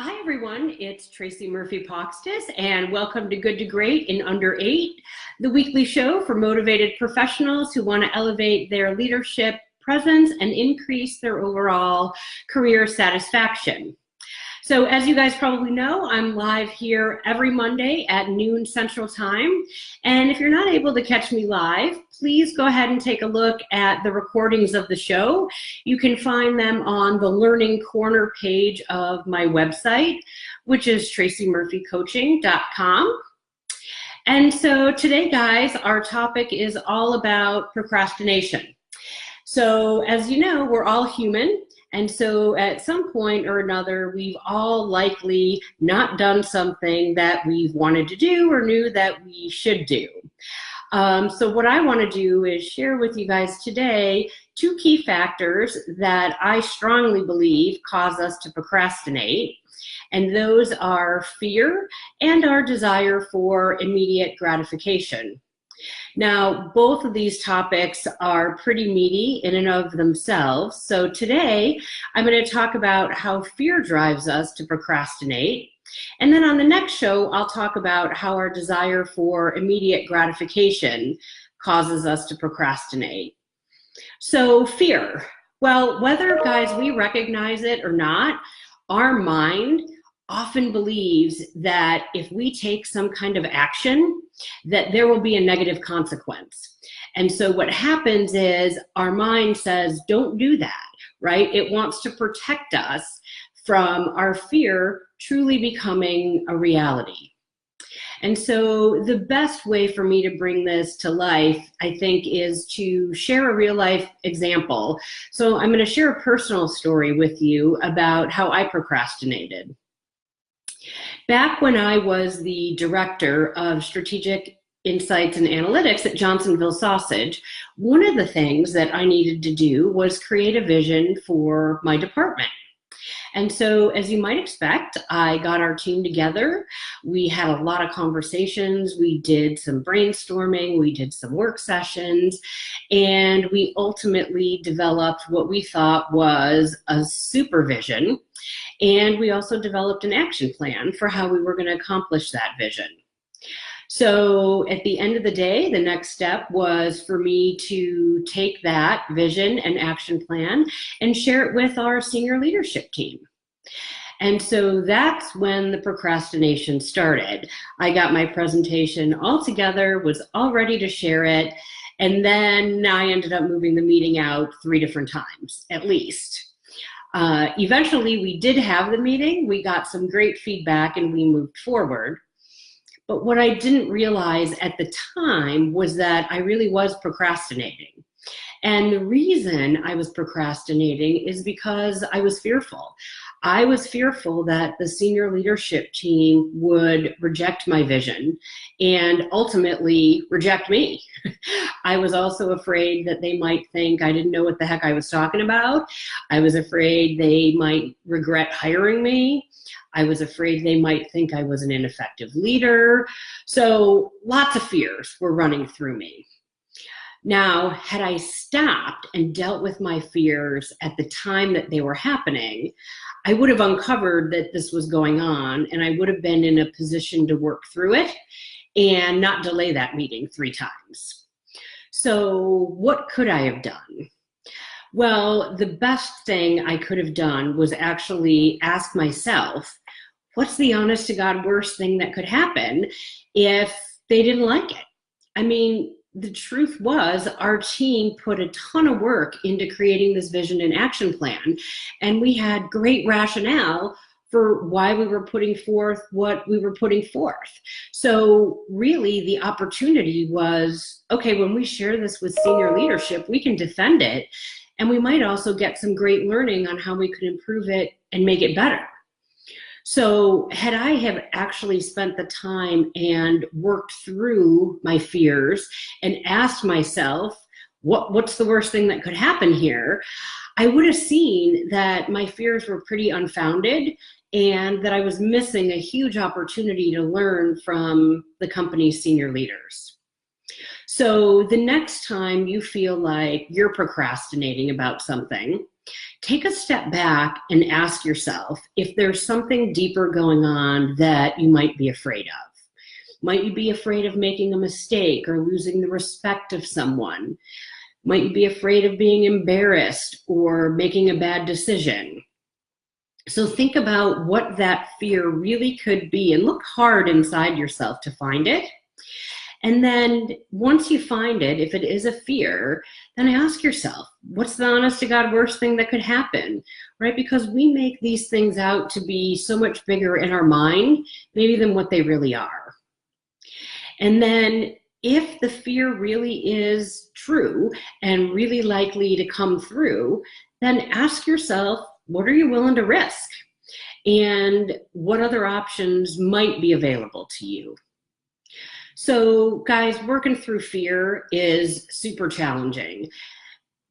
Hi everyone, it's Tracy Murphy-Poxtis and welcome to Good to Great in Under 8, the weekly show for motivated professionals who want to elevate their leadership presence and increase their overall career satisfaction. So as you guys probably know, I'm live here every Monday at noon Central Time. And if you're not able to catch me live, please go ahead and take a look at the recordings of the show. You can find them on the Learning Corner page of my website, which is tracymurphycoaching.com. And so today, guys, our topic is all about procrastination. So as you know, we're all human. And so at some point or another, we've all likely not done something that we've wanted to do or knew that we should do. So what I want to do is share with you guys today two key factors that I strongly believe cause us to procrastinate. And those are fear and our desire for immediate gratification. Now, both of these topics are pretty meaty in and of themselves. So today, I'm going to talk about how fear drives us to procrastinate. And then on the next show, I'll talk about how our desire for immediate gratification causes us to procrastinate. So fear. Well, whether, guys, we recognize it or not, our mind often believes that if we take some kind of action, that there will be a negative consequence. And so what happens is our mind says, don't do that, right? It wants to protect us from our fear truly becoming a reality. And so the best way for me to bring this to life, I think, is to share a real life example. So I'm going to share a personal story with you about how I procrastinated. Back when I was the director of strategic insights and analytics at Johnsonville Sausage, one of the things that I needed to do was create a vision for my department. And so, as you might expect, I got our team together. We had a lot of conversations. We did some brainstorming. We did some work sessions. And we ultimately developed what we thought was a supervision. And we also developed an action plan for how we were going to accomplish that vision. So at the end of the day, the next step was for me to take that vision and action plan and share it with our senior leadership team. And so that's when the procrastination started. I got my presentation all together, was all ready to share it, and then I ended up moving the meeting out 3 different times, at least. Eventually, we did have the meeting. We got some great feedback and we moved forward. But what I didn't realize at the time was that I really was procrastinating. And the reason I was procrastinating is because I was fearful. I was fearful that the senior leadership team would reject my vision and ultimately reject me. I was also afraid that they might think I didn't know what the heck I was talking about. I was afraid they might regret hiring me. I was afraid they might think I was an ineffective leader. So lots of fears were running through me. Now, had I stopped and dealt with my fears at the time that they were happening, I would have uncovered that this was going on and I would have been in a position to work through it and not delay that meeting 3 times. So what could I have done? Well, the best thing I could have done was actually ask myself, what's the honest to God worst thing that could happen if they didn't like it? I mean, the truth was our team put a ton of work into creating this vision and action plan, and we had great rationale for why we were putting forth what we were putting forth. So really the opportunity was, okay, when we share this with senior leadership, we can defend it, and we might also get some great learning on how we could improve it and make it better. So had I have actually spent the time and worked through my fears and asked myself, what's the worst thing that could happen here? I would have seen that my fears were pretty unfounded and that I was missing a huge opportunity to learn from the company's senior leaders. So the next time you feel like you're procrastinating about something, take a step back and ask yourself if there's something deeper going on that you might be afraid of. Might you be afraid of making a mistake or losing the respect of someone? Might you be afraid of being embarrassed or making a bad decision? So think about what that fear really could be and look hard inside yourself to find it. And then once you find it, if it is a fear, then ask yourself, what's the honest to God worst thing that could happen, right? Because we make these things out to be so much bigger in our mind, maybe than what they really are. And then if the fear really is true and really likely to come through, then ask yourself, what are you willing to risk? And what other options might be available to you? So guys, working through fear is super challenging.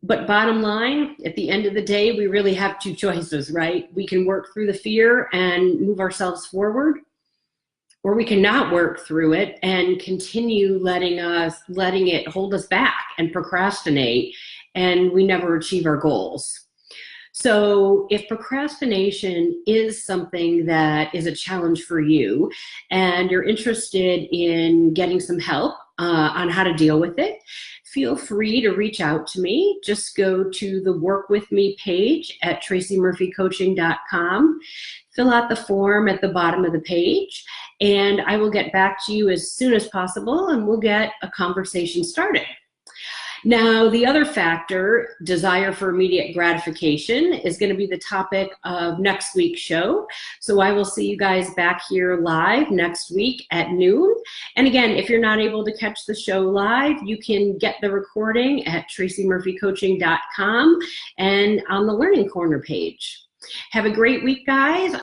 But bottom line, at the end of the day, we really have two choices, right? We can work through the fear and move ourselves forward, or we can not work through it and continue letting it hold us back and procrastinate, and we never achieve our goals. So if procrastination is something that is a challenge for you and you're interested in getting some help on how to deal with it, feel free to reach out to me. Just go to the Work With Me page at tracymurphycoaching.com. Fill out the form at the bottom of the page, and I will get back to you as soon as possible, and we'll get a conversation started. Now, the other factor, desire for immediate gratification, is going to be the topic of next week's show. So I will see you guys back here live next week at noon. And again, if you're not able to catch the show live, you can get the recording at tracymurphycoaching.com and on the Learning Corner page. Have a great week, guys.